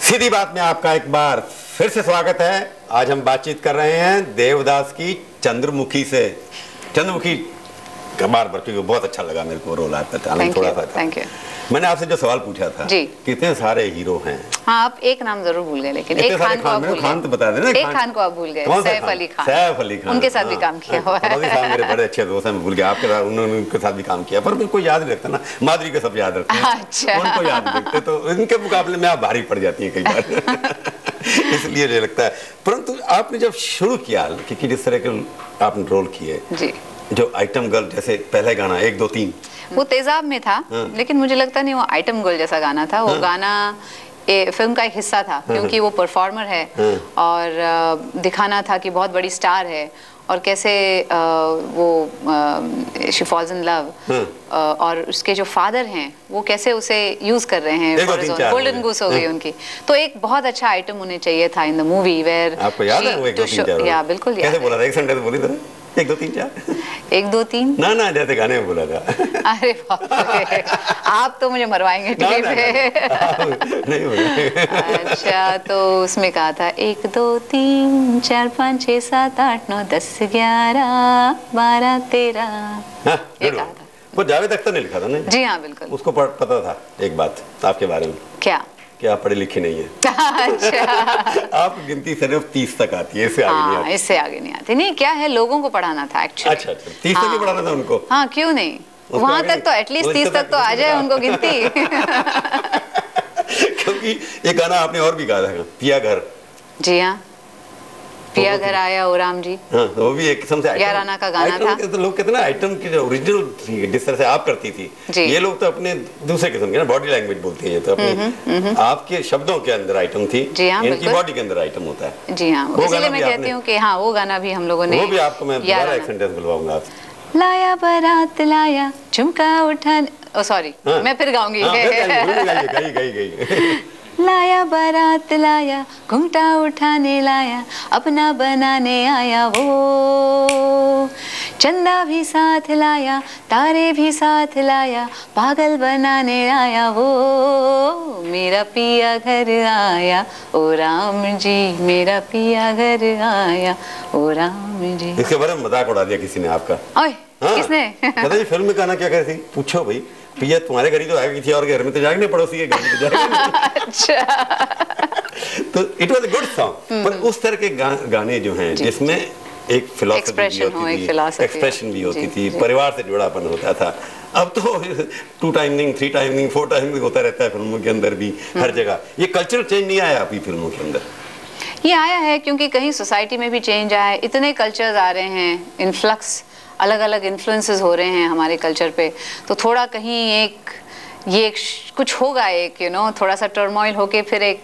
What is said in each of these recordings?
सीधी बात में आपका एक बार फिर से स्वागत है। आज हम बातचीत कर रहे हैं देवदास की चंद्रमुखी से। चंद्रमुखी का बार क्योंकि बहुत अच्छा लगा मेरे को रोल आपका, थोड़ा सा था। मैंने आपसे जो सवाल पूछा था कितने सारे हीरो हैं। हाँ, आप एक नाम जरूर भूल गए, लेकिन एक खान को आप भूल गए। खान तो बता देना। एक खान को आप भूल गए, सैफ अली खान। सैफ अली खान, उनके साथ भी काम किया हुआ है। मेरे बड़े अच्छे दोस्त हैं, भूल गया। आपके साथ उनके साथ भी काम किया, पर कोई याद नहीं रखता ना। माधुरी को सब याद रखते हैं। अच्छा। उनको याद नहीं रखते, तो इनके मुकाबले में आप भारी पड़ जाती है कई बार। इसलिए मुझे लगता है। परंतु आपने जब शुरू किया, क्योंकि जिस तरह के आपने रोल किए जी, जो आइटम गर्ल जैसे पहले गाना 1 2 3 वो तेजाब में था, लेकिन मुझे लगता नहीं वो आइटम गर्ल जैसा गाना था। वो गाना फिल्म का एक हिस्सा था, क्योंकि वो परफॉर्मर है और दिखाना था कि बहुत बड़ी स्टार है और कैसे वो शी फॉल्स इन लव, और उसके जो फादर हैं वो कैसे उसे यूज कर रहे हैं। गोल्डन गूस हो गई उनकी। तो एक बहुत अच्छा आइटम होने चाहिए था इन द मूवी वेयर। आपको याद है वो 1 2 3 4? या बिल्कुल याद। कैसे बोला था? एक सेंटेंस बोली तो 1 2 3 4 1 2 3 ना जैसे गाने में बोला था। अरे बाप रे, आप तो मुझे मरवाएंगे टीवी पे। नहीं बोला। अच्छा, तो उसमें कहा था 1 2 3 4 5 6 7 8 9 10 11 12 13। ये कहा था। वो जावेद अख्तर ने लिखा था ना? जी हाँ, बिल्कुल। उसको पता था एक बात आपके बारे में। क्या? कि आप पढ़े लिखे नहीं है। अच्छा। आप गिनती सिर्फ 30 तक आती है, इससे आगे नहीं आती। इससे आगे नहीं आती। नहीं, क्या है, लोगों को पढ़ाना था एक्चुअली। अच्छा, 30 तक ही पढ़ाना था उनको। हाँ, क्यों नहीं, वहां तक तो एटलीस्ट 30 तक तो आ जाए उनको गिनती। क्योंकि एक गाना आपने और भी गाया था, पिया घर। जी हाँ, पिया घर आया ओ राम जी। हाँ, वो भी एक किस्म से याराना का गाना था। तो लोग कितना आइटम की जो ओरिजिनल थी, जिस तरह से आप करती थी, ये लोग तो अपने दूसरे किस्म के ना बॉडी लैंग्वेज बोलते हैं, ये तो अपने आपके शब्दों के अंदर आइटम थी। जी हाँ, इनकी बॉडी के अंदर आइटम होता है। जी हाँ, इसलिए मैं कहती हूँ कि हाँ, वो गाना भी हम लोगों ने। वो भी आपको मैं दोबारा एक सेंटेंस बुलवाऊंगा आप। लाया बारात लाया झुमका उठा, सॉरी मैं फिर गाऊंगी। लाया बारात लाया घुंघटा उठाने लाया, अपना बनाने आया वो, चंदा भी साथ लाया तारे भी साथ लाया, पागल बनाने आया वो, मेरा पिया घर आया ओ राम जी, मेरा पिया घर आया ओ राम जी। इसके बारे में मजाक उड़ा दिया किसी ने आपका। ओए, किसने? पता है फिल्म में गाना क्या कहती? पूछो भाई, पिया तुम्हारे घर ही तो आएगी थी और घर में तो जाएगी, पड़ोसी के घर में तो जाएगी। अच्छा। तो it was a good song. पर उस तरह के गाने जो हैं जिसमें एक फिलॉसफी भी होती थी, एक्सप्रेशन भी होती थी, परिवार से जुड़ापन होता था। अब तो 2 टाइमिंग 3 टाइमिंग 4 टाइमिंग होता रहता है फिल्मों के अंदर भी, हर जगह। ये कल्चरल चेंज नहीं आया आपकी फिल्मों के अंदर? ये आया है, क्योंकि कहीं सोसाइटी में भी चेंज आया है। इतने कल्चर्स आ रहे हैं, इन्फ्लक्स, अलग अलग इन्फ्लुएंसेस हो रहे हैं हमारे कल्चर पे, तो थोड़ा कहीं कुछ होगा, एक थोड़ा सा टर्मोइल होके फिर एक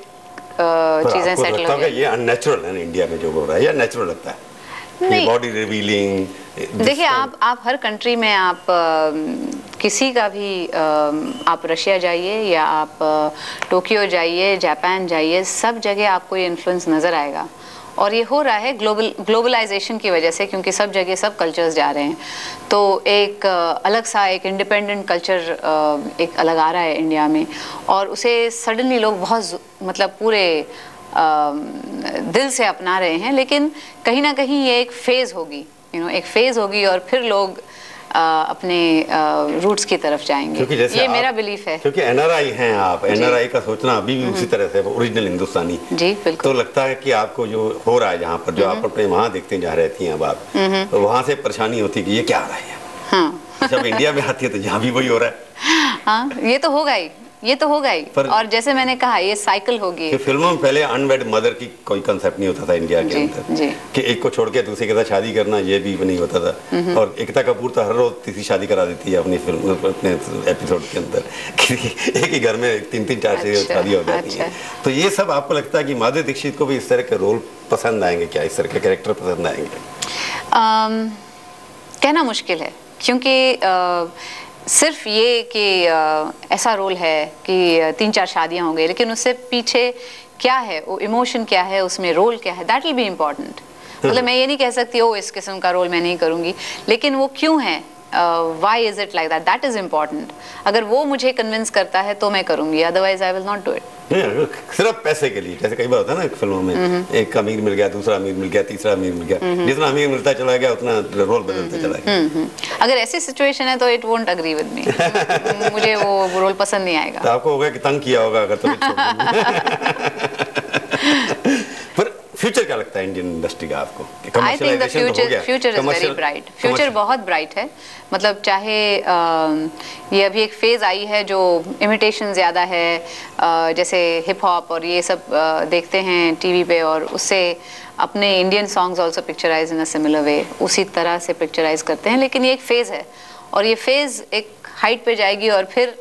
चीजें सेटल हो गई। ये अननेचुरल है इंडिया में जो हो रहा है, या नेचुरल लगता है? नहीं, बॉडी रिवीलिंग। देखिए, आप हर कंट्री में, आप किसी का भी, आप रशिया जाइए या आप टोक्यो जाइए, जापान जाइए, सब जगह आपको ये इन्फ्लुएंस नज़र आएगा। और ये हो रहा है ग्लोबलाइजेशन की वजह से, क्योंकि सब जगह सब कल्चर्स जा रहे हैं, तो एक अलग सा एक इंडिपेंडेंट कल्चर एक अलग आ रहा है इंडिया में, और उसे सडनली लोग बहुत मतलब पूरे दिल से अपना रहे हैं। लेकिन कहीं ना कहीं ये एक फेज़ होगी, एक फेज़ होगी, और फिर लोग अपने रूट्स की तरफ जाएंगे। ये मेरा बिलीफ है। क्योंकि एनआरआई हैं आप, एनआरआई का सोचना अभी भी उसी तरह से ओरिजिनल हिंदुस्तानी। जी बिल्कुल। तो लगता है कि आपको जो हो रहा है जहाँ पर, जो आप अपने वहाँ देखते जहाँ रहती हैं अब आप, तो वहाँ से परेशानी होती है कि ये क्या हो रहा है। हाँ। जब इंडिया में आती है तो यहाँ भी वही हो रहा है। हाँ, ये तो होगा ही, ये तो होगा ही। और जैसे मैंने कहा, ये साइकिल होगी। फिल्मों में पहले अनवेड मदर की कोई कंसेप्ट नहीं होता था इंडिया के अंदर, कि एक को छोड़ के दूसरे के साथ शादी करना, ये भी नहीं होता था। और एकता कपूर तो हर रोज तीसरी शादी करा देती है अपनी फिल्म, अपने एपिसोड के अंदर, एक ही घर में 3-3 4 शादी हो जाती है। तो ये सब आपको लगता है कि माधुरी दीक्षित को भी इस तरह के रोल पसंद आएंगे क्या, इस तरह के कैरेक्टर पसंद आएंगे? कहना मुश्किल है, क्योंकि सिर्फ ये कि ऐसा रोल है कि 3-4 शादियां हो गई, लेकिन उससे पीछे क्या है, वो इमोशन क्या है, उसमें रोल क्या है, दैट विल बी इम्पोर्टेंट। मतलब मैं ये नहीं कह सकती इस किस्म का रोल मैं नहीं करूंगी, लेकिन वो क्यों है, why is it like that, that is important. अगर वो मुझे कन्विंस करता है तो मैं करूंगी, otherwise I will not do it. सिर्फ पैसे के लिए, जैसे कई बार होता है ना फिल्मों में, एक अमीर मिल गया, दूसरा अमीर मिल गया, तीसरा अमीर मिल गया, जितना अमीर मिलता चला गया उतना रोल बदलता चला गया। अगर ऐसी सिचुएशन है तो it won't agree with me, मुझे वो रोल पसंद नहीं आएगा। तो आपको होगा कि तंग किया होगा अगर तो पर फ्यूचर क्या लगता है इंडियन इंडस्ट्री का आपको? I think the future is very bright, future बहुत ब्राइट है। मतलब चाहे ये अभी एक फेज आई है जो इमिटेशन ज़्यादा है, जैसे हिप हॉप और ये सब देखते हैं टीवी पे, और उससे अपने Indian songs also picturise in a similar way, उसी तरह से पिक्चराइज करते हैं। लेकिन ये एक फेज़ है और ये फेज़ एक हाइट पे जाएगी और फिर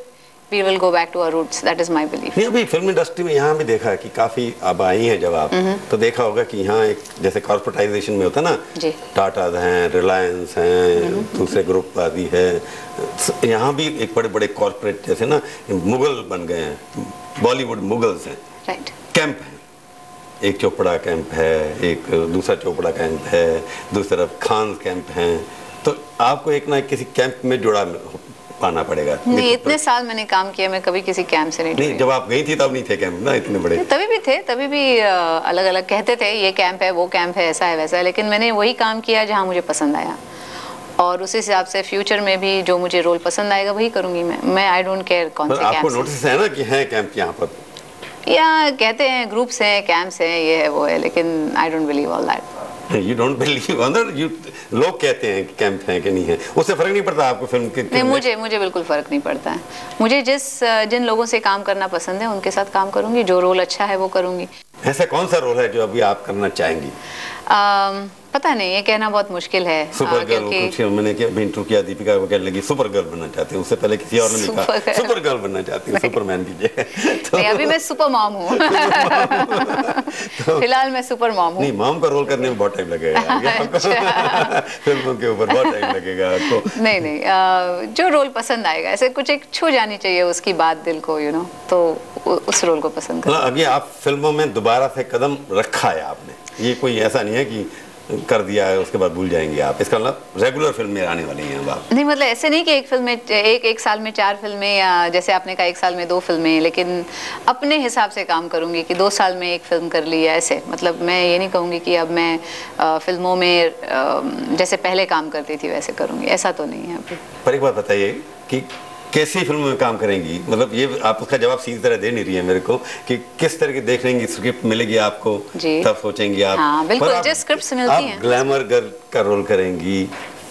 we will go back to our roots, that is my belief। नहीं, अभी फिल्म इंडस्ट्री में यहाँ भी देखा है कि काफ़ी अब आई हैं, जब आप तो देखा होगा कि यहाँ एक जैसे कॉर्पोरेटाइजेशन में होता है ना, टाटा हैं, रिलायंस हैं, दूसरे ग्रुप आदि है, यहाँ भी एक बड़े बड़े कॉर्पोरेट जैसे ना मुगल बन गए हैं, बॉलीवुड मुगल्स हैं, राइट। कैंप है, एक चोपड़ा कैंप है, एक दूसरा चोपड़ा कैंप है, दूसरी तरफ खान कैंप हैं, तो आपको एक ना किसी कैंप में जुड़ा पाना पड़ेगा। नहीं, इतने साल मैंने काम किया, मैं कभी किसी कैंप से नहीं। जब आप गई थी तब नहीं थे कैंप ना इतने बड़े? तभी भी थे, तभी भी अलग अलग कहते थे ये कैंप है, वो कैंप है, ऐसा है वैसा है, लेकिन मैंने वही काम किया जहाँ मुझे पसंद आया, और उस हिसाब से फ्यूचर में भी जो मुझे रोल पसंद आएगा वही करूंगी मैं। आई डोंट केयर कौन से कैंप। आपको नोटिस है ना कि है कैंप यहाँ पर, या कहते हैं ग्रुप्स हैं, कैंप्स हैं, ये है वो है, लेकिन I don't believe all that. You don't believe अंदर लोग कहते हैं कि कैंप है कि नहीं है, उससे फर्क नहीं पड़ता आपको फिल्म के? नहीं, मुझे बिल्कुल फर्क नहीं पड़ता है। मुझे जिन लोगों से काम करना पसंद है उनके साथ काम करूंगी, जो रोल अच्छा है वो करूंगी। ऐसा कौन सा रोल है जो अभी आप करना चाहेंगी? पता नहीं, ये कहना बहुत मुश्किल है। सुपर गर्ल, मैंने इंटरव्यू किया, दीपिका को कहने लगी सुपर गर्ल बनना चाहती हूँ, उससे पहले किसी और ने कहा सुपर गर्ल बनना चाहती हूँ, सुपरमैन की जगह। तो नहीं, अभी मैं सुपर मॉम हूँ। फिलहाल मैं सुपर मॉम हूँ। नहीं, मॉम का रोल करने में बहुत टाइम लगेगा, फिल्मों के ऊपर बहुत टाइम लगेगा आपको। नहीं, जो रोल पसंद आएगा, ऐसे कुछ एक छू जानी चाहिए उसकी बात दिल को, यू नो, तो उस रोल को पसंद करना। अभी आप फिल्मों में दोबारा से कदम रखा है आपने, ये कोई ऐसा नहीं है कि कर दिया है उसके बाद भूल जाएंगे आप, इसका मतलब रेगुलर फिल्म में आने वाली हैं अब आप? नहीं, मतलब ऐसे नहीं कि एक फिल्म में एक साल में 4 फिल्में, या जैसे आपने कहा 1 साल में 2 फिल्में, लेकिन अपने हिसाब से काम करूंगी कि 2 साल में 1 फिल्म कर ली है, ऐसे। मतलब मैं ये नहीं कहूँगी कि अब मैं फिल्मों में जैसे पहले काम करती थी वैसे करूँगी, ऐसा तो नहीं है अभी। पर एक बात बताइए कि कैसी फिल्म में काम करेंगी, मतलब ये आप उसका जवाब सीधी तरह दे नहीं रही है मेरे को, कि किस तरह की देख लेंगी, स्क्रिप्ट मिलेगी आपको तब सोचेंगी आप? हाँ, बिल्कुल, जिस स्क्रिप्ट से मिलती है। आप ग्लैमर गर्ल का रोल करेंगी,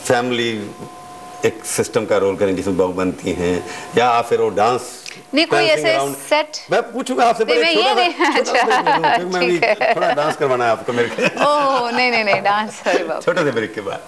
फैमिली एक सिस्टम का रोल करेंगी जिसमें बहू बनती हैं, या आप फिर वो डांस? नहीं, कोई ऐसे सेट मैं पूछूंगा आपसे, थोड़ा डांस करवाना है आपको मेरे को। ओह नहीं, डांस, छोटे से ब्रेक के बाद।